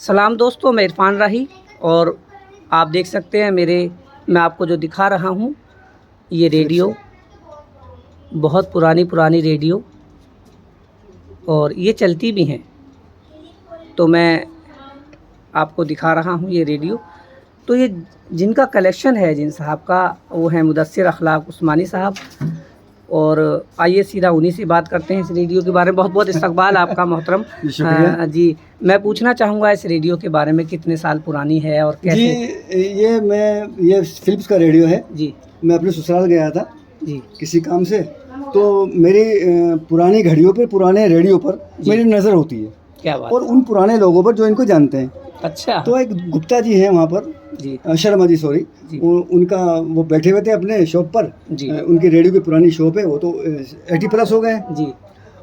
सलाम दोस्तों, मैं इरफान राही और आप देख सकते हैं मैं आपको जो दिखा रहा हूँ ये रेडियो, बहुत पुरानी रेडियो और ये चलती भी हैं। तो मैं आपको दिखा रहा हूँ ये रेडियो। तो ये जिनका कलेक्शन है जिन साहब का, वो है मुदस्सिर अखलाक उस्मानी साहब। और आइए सीधा उन्हीं से बात करते हैं इस रेडियो के बारे में। बहुत बहुत इस्तकबाल आपका मोहतरम। जी, मैं पूछना चाहूँगा इस रेडियो के बारे में, कितने साल पुरानी है और कैसे? जी, ये फिलिप्स का रेडियो है जी। मैं अपने ससुराल गया था जी। किसी काम से, तो मेरी पुरानी घड़ियों पर, पुराने रेडियो पर मेरी नज़र होती है। क्या बात। और उन पुराने लोगों पर जो इनको जानते हैं। अच्छा। तो एक गुप्ता जी हैं वहाँ पर, जी। शर्मा जी, सॉरी, उनका वो बैठे हुए थे अपने शॉप पर। जी। उनकी रेडियो की पुरानी शॉप है, वो तो 80+ हो गए हैं। जी।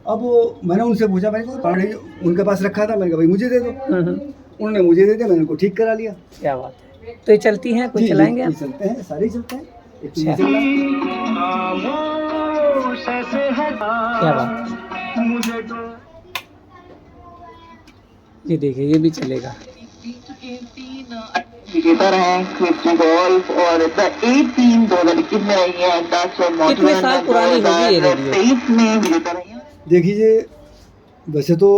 अब मैंने उनसे पूछा, मैंने कहा पुराना रेडियो उनके पास रखा था, मैंने कहा भाई मुझे दे दो। उन्होंने मुझे दे दिया, मैंने उनको ठीक करा लिया। क्या बात है। तो ये चलती हैं, कोई चलाएंगे आप? चलते हैं, सारे चलते हैं। अच्छा। क्या बात। ये देखिए, ये भी चलेगा। विजेता रहे क्रिस्टी गोल्फ और द A3 2021 में रही है 10 और कितने साल पुरानी होगी ये रेडियो? 2023 में विजेता रही है। देखिए, वैसे तो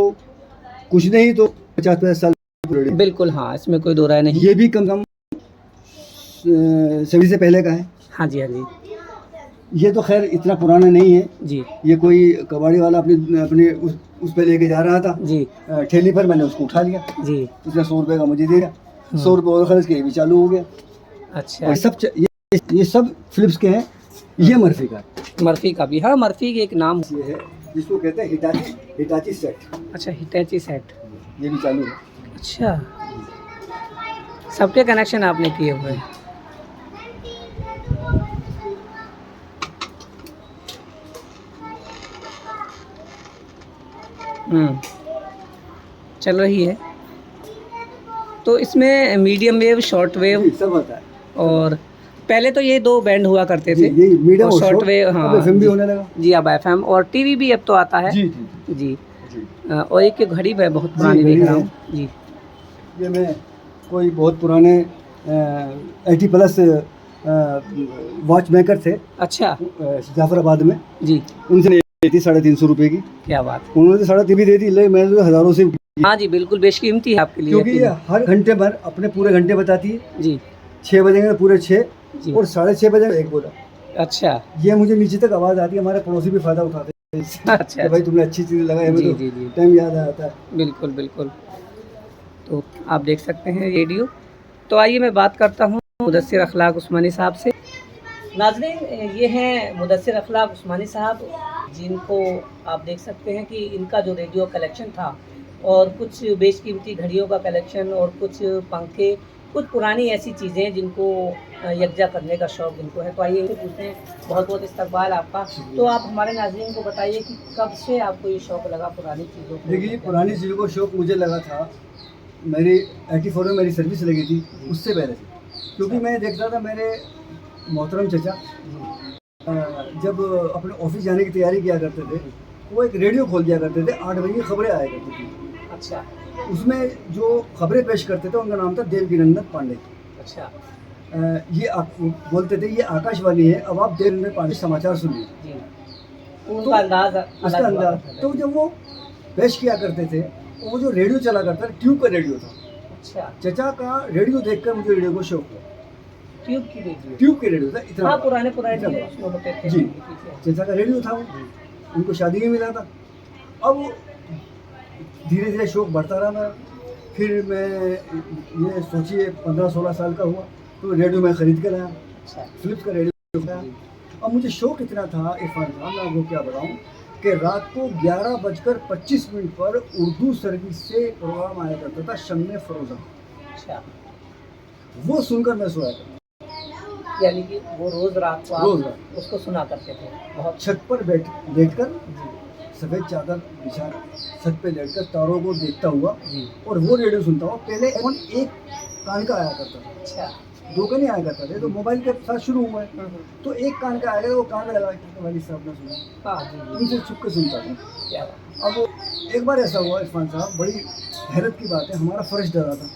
कुछ नहीं तो 50-50 साल रेडियो। बिल्कुल, हाँ, इसमें कोई दो राय नहीं। ये भी कम सदी से पहले का है। हाँ जी, हाँ जी। ये तो खैर इतना पुराना नहीं है जी। ये कोई कबाड़ी वाला अपने उस पे लेके जा रहा था जी। ठेली पर, मैंने उसको उठा लिया जी। उसने 100 रुपये का मुझे दे दिया, 100 रुपये और खर्च के ये भी चालू हो गया। अच्छा। और ये सब फिलिप्स के हैं। ये मर्फी का भी, हाँ, मर्फी के एक नाम ये है जिसको कहते हैं हिटाची सेट। अच्छा, हिटाची सेट, ये भी चालू है। अच्छा, सबके कनेक्शन आपने किए हुए हैं। चल रही है। तो इसमें मीडियम वेव, शॉर्ट वेव सब आता है। और पहले तो ये दो बैंड हुआ करते थे, ये मीडियम और शॉर्ट वेव। हाँ, अब FM भी होने लगा। जी, अब FM और टीवी भी अब तो आता है। जी जी जी, जी। और एक घड़ी मैं बहुत पुरानी देख रहा हूँ जी। ये मैं कोई बहुत पुराने 80+ वॉच मेकर थे। अच्छा। जाफराबाद में जी, उनसे ली थी 350 रुपये की। क्या बात। उन्होंने 3.5 दे दी, लेकिन मैंने तो हज़ारों से। हाँ जी, बिल्कुल बेशकीमती है आपके लिए, क्योंकि ये हर घंटे भर अपने पूरे घंटे बताती है जी। 6 बजेंगे पूरे 6 और 6:30 बजे 1 बोला। अच्छा। ये मुझे नीचे तक आवाज़ आती है, हमारे पड़ोसी भी फ़ायदा उठाते हैं। अच्छा, कि भाई तुमने अच्छी चीज़ लगाई, हमें तो टाइम याद आता है। बिल्कुल बिल्कुल। तो आप देख सकते हैं रेडियो। तो आइए मैं बात करता हूँ मुदस्सिर अखलाक उस्मानी साहब से। नाज़रीन, ये हैं मुदस्सिर अखलाक उस्मानी साहब, जिनको आप देख सकते हैं कि इनका जो रेडियो कलेक्शन था और कुछ बेशकीमती घड़ियों का कलेक्शन और कुछ पंखे, कुछ पुरानी ऐसी चीज़ें जिनको यकजा करने का शौक़ जिनको है। तो आइए इनसे पूछते हैं। बहुत बहुत इस्तकबाल आपका। तो आप हमारे नाज़रीन को बताइए कि कब से आपको ये शौक़ लगा पुरानी चीज़ों को? देखिए, पुरानी चीज़ों को शौक़ मुझे लगा था, मेरी 84 में मेरी सर्विस लगी थी, उससे पहले से। क्योंकि मैं देखता था मेरे मोहतरम चचा जब अपने ऑफिस जाने की तैयारी किया करते थे, वो एक रेडियो खोल दिया करते थे, 8 बजे की खबरें आया करती थी। अच्छा। उसमें जो खबरें पेश करते थे उनका नाम था देवकीनंदन पांडे। अच्छा। ये बोलते थे ये आकाशवाणी है, अब आप देवकीनंदन पांडे समाचार सुनिए। उनका अंदाज, उसका अंदाज। तो जब वो पेश किया करते थे, वो जो रेडियो चला करता था, ट्यूब का रेडियो था। अच्छा। चचा का रेडियो देखकर मुझे रेडियो को शौक हुआ। ट्यूब के रेडियो था, इतना। हाँ, पुराने होते थे जी। चचा का रेडियो था वो, उनको शादी में मिला था। अब धीरे धीरे शौक बढ़ता रहा मेरा। फिर मैं ये सोचिए 15-16 साल का हुआ तो रेडियो मैं ख़रीद कर लाया। अच्छा। फिलिप्स का रेडियो था। अब मुझे शौक इतना था इरफान साहब, मैं आपको क्या बताऊँ, कि रात को 11:25 पर उर्दू सर्विस से प्रोग्राम आया करता था, शम्मे फ़रोज़ा। अच्छा। वो सुनकर मैं सोया करता, यानी कि वो रोज़ रात को उसको सुना करते थे। बहुत छत पर बैठकर सफ़ेद चादर बिछा छत पे लेटकर तारों को देखता हुआ और वो रेडियो सुनता हुआ। पहले फोन एक कान का आया करता था। अच्छा। दो का नहीं आया करता था, तो मोबाइल के साथ शुरू हुआ है। तो एक कान का आएगा, वो कान में लगा के वाली साहब ने सुना, हाँ जी जी, उनसे छुप के सुनता था। क्या बात। अब एक बार ऐसा हुआ इरफान साहब, बड़ी हैरत की बात है, हमारा फर्श डरा था।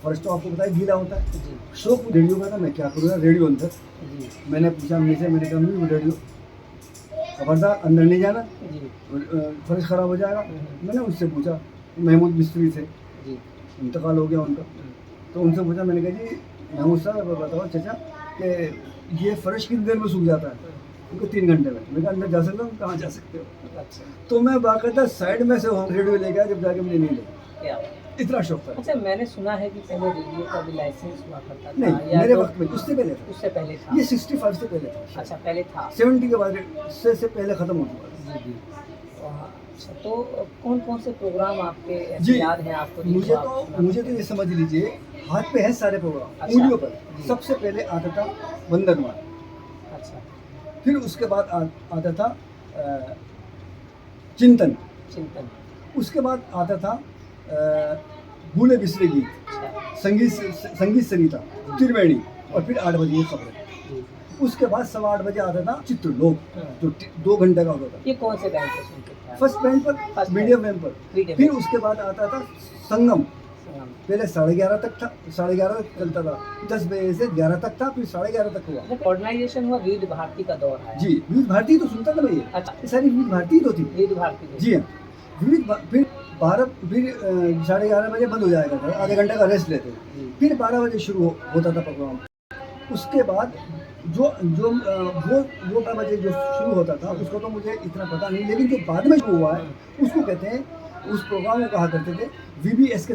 फर्श तो आपको पता है गीला होता है। जी शौक रेडियो का था, मैं क्या करूँगा रेडियो अंदर। जी मैंने पूछा अम्मी से, मैंने कहा अम्मी वो रेडियो खबरदार अंदर नहीं जाना, जी फर्श खराब हो जाएगा। मैंने उससे पूछा, महमूद मिस्त्री थे, जी, इंतकाल हो गया उनका, तो उनसे पूछा, मैंने कहा जी महमूद साहब बताओ चाचा कि ये फर्श कितनी देर में सूख जाता है? उनको 3 घंटे में। मैं कहा अंदर जा सकता हूँ? कहाँ जा सकते हो? अच्छा तो मैं बाकायदा साइड में से होम रेडियो लेके आया, जब जाके मुझे नहीं लगा, क्या बात। इतना शौक था। अच्छा, मैंने सुना है कि पहले रेडियो का भी लाइसेंस हुआ करता था, नहीं, या मेरे तो वक्त में, उससे पहले था। उससे पहले था। ये 65 से पहले था। अच्छा, पहले था। 70 के बाद से पहले खत्म हो चुका था। जी जी। अच्छा, तो कौन कौन से प्रोग्राम आपके जी, ऐसे याद हैं आपको? मुझे तो ये समझ लीजिए, हाथ पे है सारे प्रोग्राम, अच्छा, उंगलियों पर। जी। सबसे पहले आता था वंदनवार, अच्छा, फिर उसके बाद आता था चिंतन, चिंतन। उसके बाद आता था भूले बिसरे गीत, अच्छा संगीत सरिता, त्रिवेणी, और फिर 8 बजे ये खबरें। जी। उसके बाद 8:15 बजे आता था चित्रलोक, हाँ। जो 2 घंटे का होता था। ये कौन से बैंड पे सुनते थे? फर्स्ट बैंड पर, First मीडियम band, बैंड पर। medium फिर band। उसके बाद आता था संगम, संगम। पहले 11:30 तक था, 11:30 तक चलता था, 10 बजे से 11 तक था, फिर 11:30 तक हुआ। जब ऑर्गेनाइजेशन हुआ विविध भारती का दौर है। जी, विविध भारती तो सुनता था भैया, अच्छा, ये सारी विविध भारती तो थी। विविध भारती को। जी हाँ, फिर 12, फिर 11:30 बजे बंद हो जाएगा था, आधे घंटे का रेस्ट लेते। जी। फिर 12 बजे शुरू होता था प्रोग्राम। उसके बाद जो जो वो 12 बजे जो शुरू होता था, उसको तो मुझे इतना पता नहीं, लेकिन जो बाद में शुरू हुआ है उसको कहते हैं, उस प्रोग्राम को कहा करते थे VBS के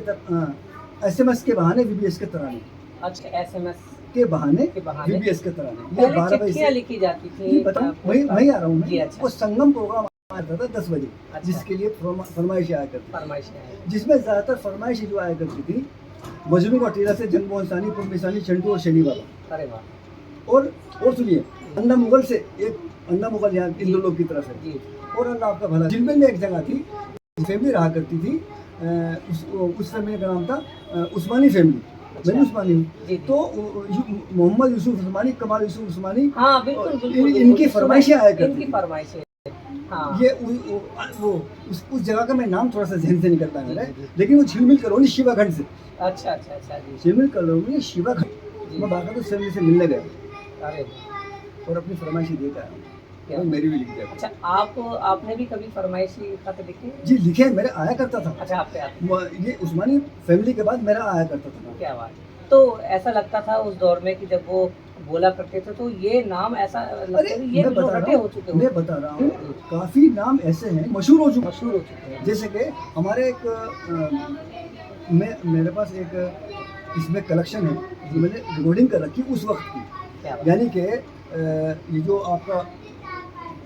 SMS के बहाने VBS के तराने, अच्छा, SMS के बहाने के बहाने। VBS के तराने। ये पहले 12 बजे चिट्ठियाँ से लिखी जाती थी। जी, बताऊं, वही आ रहा हूँ जी, मैं। अच्छा। वो संगम प्रोग्राम आता था 10 बजे, अच्छा। जिसके लिए फरमाइश आया करती थी, फरमाइश है। जिसमें ज़्यादातर फरमाइश जो आया करती थी, मजनू का टीला से जंगमोहन सानी, पुरमिसानी, चंटू और शनि बाबा। अरे वाह। और सुनिए, अन्ना मुगल से एक, अन्ना मुगल यहाँ जी। इंद्रलोक की तरफ है, जी और अल्लाह आपका भला, जिनमें में एक जगह थी, फैमिली रहा करती थी, उस फैमिली का नाम था उस्मानी फैमिली। अच्छा। मैं भी उस्मानी हूँ, जी जी। तो मोहम्मद यूसुफ उस्मानी, कमाल यूसुफ उस्मानी, हाँ बिल्कुल बिल्कुल, इनकी बिल्कुल। फरमाइशें आया करती इनकी थी। फरमाइशें। हाँ। ये वो उस जगह का मैं नाम थोड़ा सा जहन से निकलता है मेरे, जी, जी। लेकिन वो झिलमिल कॉलोनी शिवाखंड से, अच्छा अच्छा अच्छा जी। झिलमिल कॉलोनी शिवाखंड, जी। मैं बाकायदा उस फैमिली से मिलने गया अरे और अपनी फरमाइशें दे के आया हूँ, क्या? और मेरी भी लिख दिया। अच्छा, आपने भी कभी फरमाइशी खत लिखे? जी लिखे, मेरे आया करता था। अच्छा, आपके आप। ये उस्मानी फैमिली के बाद मेरा आया करता था। क्या बात। तो ऐसा लगता था उस दौर में कि जब वो बोला करते थे तो ये नाम ऐसा लगता अरे था कि ये मैं बता लोटटे रहा हो हूँ, चुके मैं बता रहा हूँ, काफी नाम ऐसे हैं मशहूर हो चुके, मशहूर हो चुके हैं। जैसे कि हमारे एक मेरे पास एक इसमें कलेक्शन है, जो मैंने रिकॉर्डिंग कर रखी उस वक्त की, क्या बात। यानी कि ये जो आपका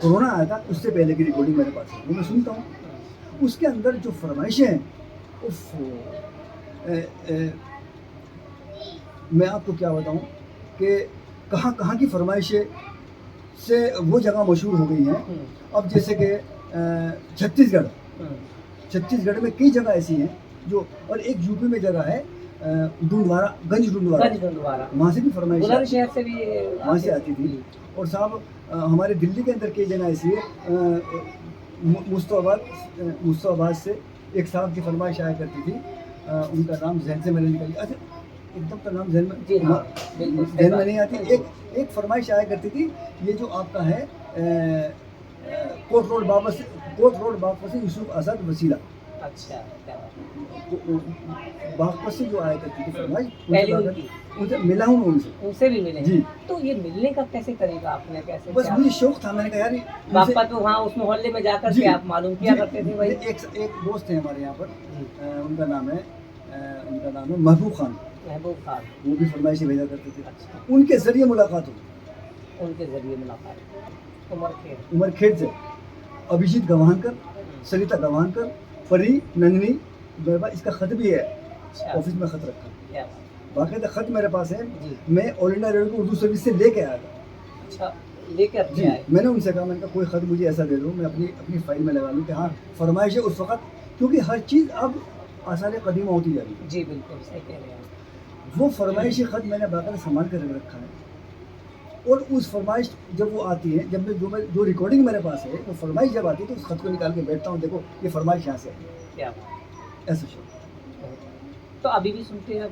कोरोना आया था उससे पहले की रिकॉर्डिंग मेरे पास है, वो मैं सुनता हूँ। उसके अंदर जो फरमाइशें हैं, मैं आपको क्या बताऊं कि कहाँ कहाँ की फरमाइशें से वो जगह मशहूर हो गई हैं। अब जैसे कि छत्तीसगढ़ में कई जगह ऐसी हैं जो, और एक यूपी में जगह है डुंडवारा, गंज डुंडवारा, वहाँ से भी फरमाइश बुलंदशहर से भी वहाँ से आती थी। और साहब हमारे दिल्ली के अंदर कई जगह ऐसी है, मुस्तफाबाद से एक साहब की फरमाइश आया करती थी, उनका नाम जहन से मैंने निकाली, अच्छा एकदम तो नाम जहन जी में, हाँ, बिल्कुल सही जहन में बात। नहीं आती। एक फरमाइश आया करती थी, ये जो आपका है कोट रोड बागपत से यूसुफ आजाद वसीला, अच्छा, क्या बात। बागपत से जो आया करती थी फरमाइश, पहली उनकी। उनसे मिला हूँ मैं उनसे भी मिले जी। तो ये मिलने का कैसे करेगा आपने, कैसे बस क्या? मुझे शौक था, मैंने कहा यार इनसे- बागपत तो वहाँ उस मोहल्ले में जाकर जी, के आप मालूम किया जी, करते थे भाई। एक दोस्त है हमारे यहाँ पर, जी। उनका नाम है महबूब खान, महबूब खान। वो भी फरमाइशें भेजा करते थे। अच्छा, उनके जरिए मुलाकात हुई, उनके जरिए मुलाकात। उमर खेड़ से अभिजीत गवानकर, सरिता गवानकर, परी नंदनी बेबा, इसका खत भी है, अच्छा, ऑफिस में खत रखा, क्या बात। बाकायदा खत मेरे पास है। जी। मैं ऑल इंडिया रेडियो को उर्दू सर्विस से लेके आया था। अच्छा, लेकर जी, के आए। मैंने उनसे कहा, मैंने कहा कोई खत मुझे ऐसा दे दो, मैं अपनी फाइल में लगा लूँ कि हाँ फरमाइश है उस वक्त, क्योंकि हर चीज़ अब आसार कदीमा होती जा रही है। जी बिल्कुल सही कह रहे हैं आप। वो फरमाइशी ख़त मैंने बाकायदा संभाल कर रखा है, और उस फरमाइश जब वो आती है, जब जो रिकॉर्डिंग मेरे पास है, वो फरमाइश जब आती है तो उस ख़त को निकाल के बैठता हूँ, देखो ये फरमाइश यहाँ से आई है। क्या बात। ऐसा शो तो अभी भी सुनते हैं आप?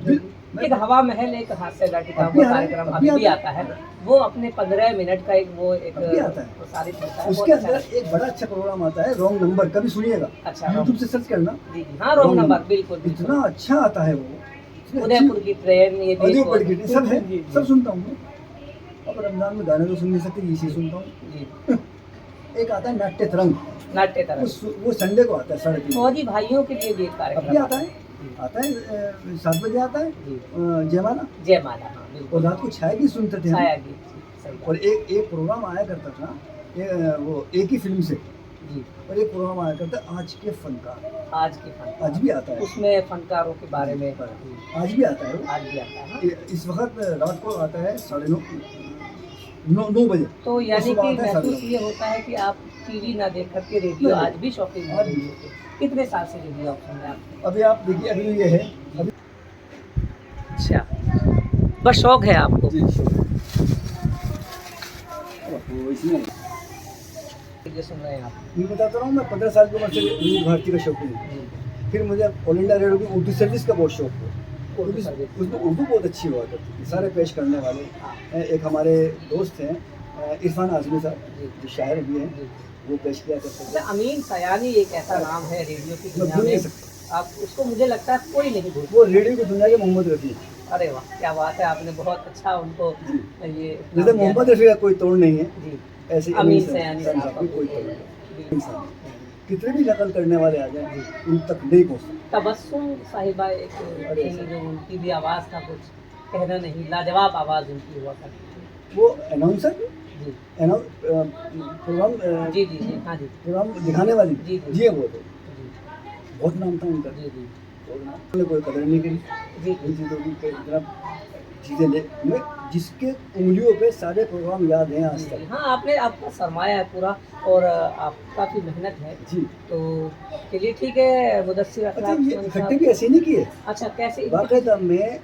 मैं- एक हवा महल एक हास्य गाटिका अभी आ रहा है, कार्यक्रम अभी अभी भी आता आता है, वो अपने 15 मिनट का एक वो एक अभी आता है। प्रसारित होता है, उसके बहुत अच्छा अंदर एक बड़ा अच्छा प्रोग्राम आता है, रॉन्ग नंबर, कभी सुनिएगा, अच्छा, यूट्यूब से सर्च करना। जी जी हाँ, रॉन्ग नंबर, बिल्कुल बिल्कुल। इतना अच्छा आता है वो, इतनी अच्छी- उदयपुर की ट्रेन, ये भी उदयपुर की सब है, जी, जी, सब सुनता हूँ मैं। अब रमजान में गाने तो सुन नहीं सकते, इसी सुनता हूँ। जी। एक आता है नाट्य तरंग, नाट्य तरह वो संडे को आता है 3:30। फौजी भाइयों के लिए भी एक अभी कार्यक्रम आता है 7 बजे आता है, जी। जयमाला, जयमाला, हाँ और बिल्कुल। रात को छाया गीत सुनते थे हम। छाया गीत, जी, सही और बात। एक प्रोग्राम आया करता था, वो एक ही फिल्म से, जी, और एक प्रोग्राम आया करता आज के फनकार, आज के फन, आज भी आता है, उसमें फनकारों के बारे में जी, आज भी आता है वो। आज भी आता है ना। इस वक्त रात को आता है 9:30 बजे। तो यानी सुबह कि आता है महसूस 9:30 ये होता है कि आप टीवी ना देख करके रेडियो नहीं। आज भी शौकीन आज हैं। भी। कितने साल से रेडियो आप सुन रहे हैं आप? अभी आप देखिए, अभी ये है, अभी अच्छा, बस शौक है आपको। जी वो इसमें रेडियो सुन रहे हैं आप? मैं बताता रहा हूँ, मैं 15 साल की उम्र से विविध भारती का शौकीन हूँ। जी, फिर मुझे ऑल इंडिया रेडियो की उर्दू सर्विस का बहुत शौक हुआ, उर्दू सर्विस। उसमें उर्दू बहुत अच्छी हुआ करती थी, सारे पेश करने वाले। हाँ, एक हमारे दोस्त हैं इरफान आजमी साहब, जी, जो शायर भी हैं, जी। वो पेश किया करते थे। अच्छा, अमीन सयानी एक ऐसा नाम है रेडियो की मैं दुनिया भूल नहीं में, सकता, आप उसको मुझे लगता है कोई नहीं भूल। वो रेडियो की दुनिया के मोहम्मद रफ़ी हैं। अरे वाह, क्या बात है, आपने बहुत अच्छा उनको जी। ये जैसे मोहम्मद रफ़ी का कोई तोड़ नहीं है, जी, ऐसे अमीन सयानी साहब साहब का का कोई कोई तोड़ नहीं है। जी। इंसान कितने भी नकल करने वाले आ जाए, उन तक नहीं पहुँच सकते। तबस्सुम साहिबा एक अरे थी, जो उनकी भी आवाज़ का कुछ कहना नहीं, लाजवाब आवाज़ उनकी हुआ करती थी। वो अनाउंसर जी प्रोग्राम जी जी जी, हाँ जी प्रोग्राम दिखाने वाली जी, जी। जी वो थे, जी बहुत नाम था उनका। जी जी और उन्होंने कोई कदर नहीं करी जी इन चीज़ों की, कि इतना चीज़ें ले मैं जिसके उंगलियों पे सारे प्रोग्राम याद हैं आज जी, तक। हाँ, आपने आपका सरमाया है पूरा, और आप काफ़ी मेहनत है, जी, तो चलिए ठीक है मुदस्सिर अच्छा अखलाक ये खान इकट्ठे साहब। भी ऐसे नहीं किए, अच्छा, कैसे? बाकायदा मैं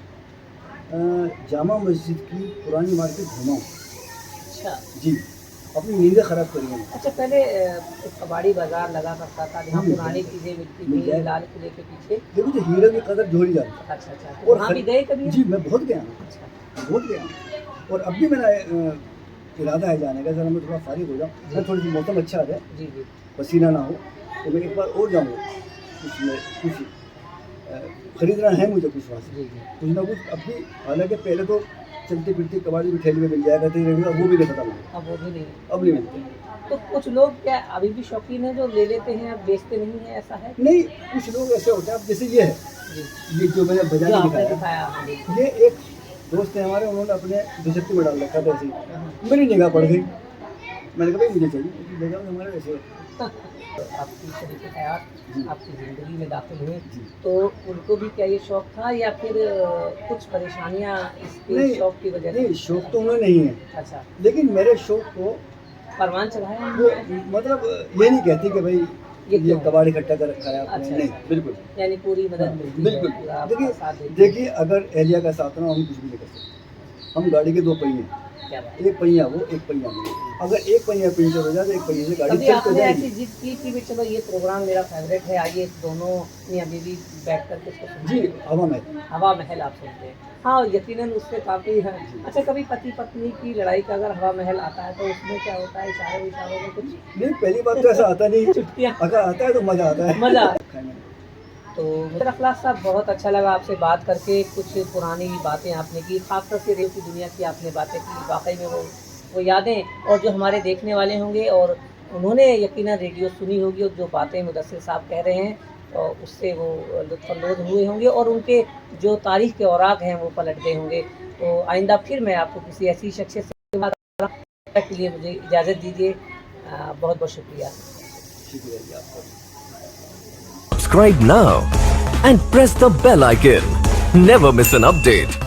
जामा मस्जिद की पुरानी मार्केट घुमा हूँ। अच्छा जी, अपनी नींदें ख़राब करी हैं। अच्छा, पहले एक कबाड़ी बाज़ार लगा करता था जहाँ मिल पुरानी जाए। चीज़ें मिलती मिल थी, जाए। लाल किले के पीछे। देखो जो हीरो की कदर जोड़ी जाती अच्छा अच्छा, तो और वहाँ भी गए कभी? जी, मैं बहुत गया हूँ, अच्छा बहुत गया हूँ। और अब भी मेरा इरादा है जाने का, ज़रा मैं थोड़ा फारिग हो जाऊँ, जी। मैं थोड़ी सी मौसम अच्छा आ जाए, जी जी पसीना ना हो, तो मैं एक बार और जाऊँगा। कुछ खरीदना है मुझे कुछ वहाँ से, जी जी। कुछ ना कुछ। अभी हालांकि पहले तो चलती फिरती कबाड़ी भी ठेले में मिल जाया करती रेडियो, वो भी नहीं खत्म हो गया, अब वो भी नहीं। अब नहीं मिलते। तो कुछ लोग क्या अभी भी शौकीन हैं जो ले लेते हैं, अब बेचते नहीं हैं, ऐसा है? नहीं, कुछ लोग ऐसे होते हैं, अब जैसे ये है, जी, ये जो मैंने बजा जो के आपने दिखाया, दिखाया, हाँ जी। ये एक दोस्त है हमारे, उन्होंने अपने दुशक्ति में डाल रखा था ऐसे ही। मेरी निगाह पड़ गई, मैंने कहा भाई मुझे चाहिए, उसकी जगह में हमारे वैसे आपकी शरीक हयात जी। आपकी ज़िंदगी में दाखिल हुए, जी। तो उनको भी क्या ये शौक था, या फिर कुछ परेशानियाँ इसके नहीं, शौक की वजह नहीं से? शौक तो उन्हें नहीं है, अच्छा, लेकिन मेरे शौक को परवान चढ़ाया वो उन्होंने? मतलब ये नहीं कहती कि भाई ये ये क्यों? कबाड़ी इकट्ठा कर रखा है आपने, अच्छा, नहीं, अच्छा। बिल्कुल यानी पूरी मदद मिलती है, बिल्कुल। पूरा आपका साथ देते हैं। देखिए अगर एहलिया का साथ ना, हम कुछ भी नहीं कर सकते। हम गाड़ी के 2 पहिए हैं, क्या बात। एक पहिया वो, एक पहिया मैं। अगर एक पहिया पंचर हो जाए तो एक पहिए से गाड़ी कभी चल तो आपने ऐसी जाएगी। जिद की कि भी चलो ये प्रोग्राम मेरा फेवरेट है, आइए दोनों मियां बीवी बैठ करके इसको सुनते जी, हैं? हवा में हवा महल आप सुनते हैं? हाँ, यकीनन उससे काफ़ी है। अच्छा, कभी पति पत्नी की लड़ाई का अगर हवा महल आता है तो उसमें क्या होता है, इशारों इशारों में कुछ नहीं, पहली बात तो ऐसा आता नहीं, चुटकियाँ? अगर आता है तो मज़ा आता है, मज़ा। खाने में। तो मुझे अखलाक साहब बहुत अच्छा लगा आपसे बात करके, कुछ पुरानी बातें आपने की, खासतौर से रेडियो की दुनिया की आपने बातें की, वाकई में वो यादें, और जो हमारे देखने वाले होंगे और उन्होंने यकीनन रेडियो सुनी होगी, और जो बातें मुदस्सिर साहब कह रहे हैं तो उससे वो लुत्फ़अंदोज़ हुए होंगे, और उनके जो तारीख़ के औराक हैं वो पलट गए होंगे। तो आइंदा फिर मैं आपको किसी ऐसी शख्सियत से बात करूँगा, तब तक के लिए मुझे इजाज़त दीजिए। बहुत बहुत शुक्रिया। शुक्रिया जी आपका। Subscribe now and press the bell icon. Never miss an update.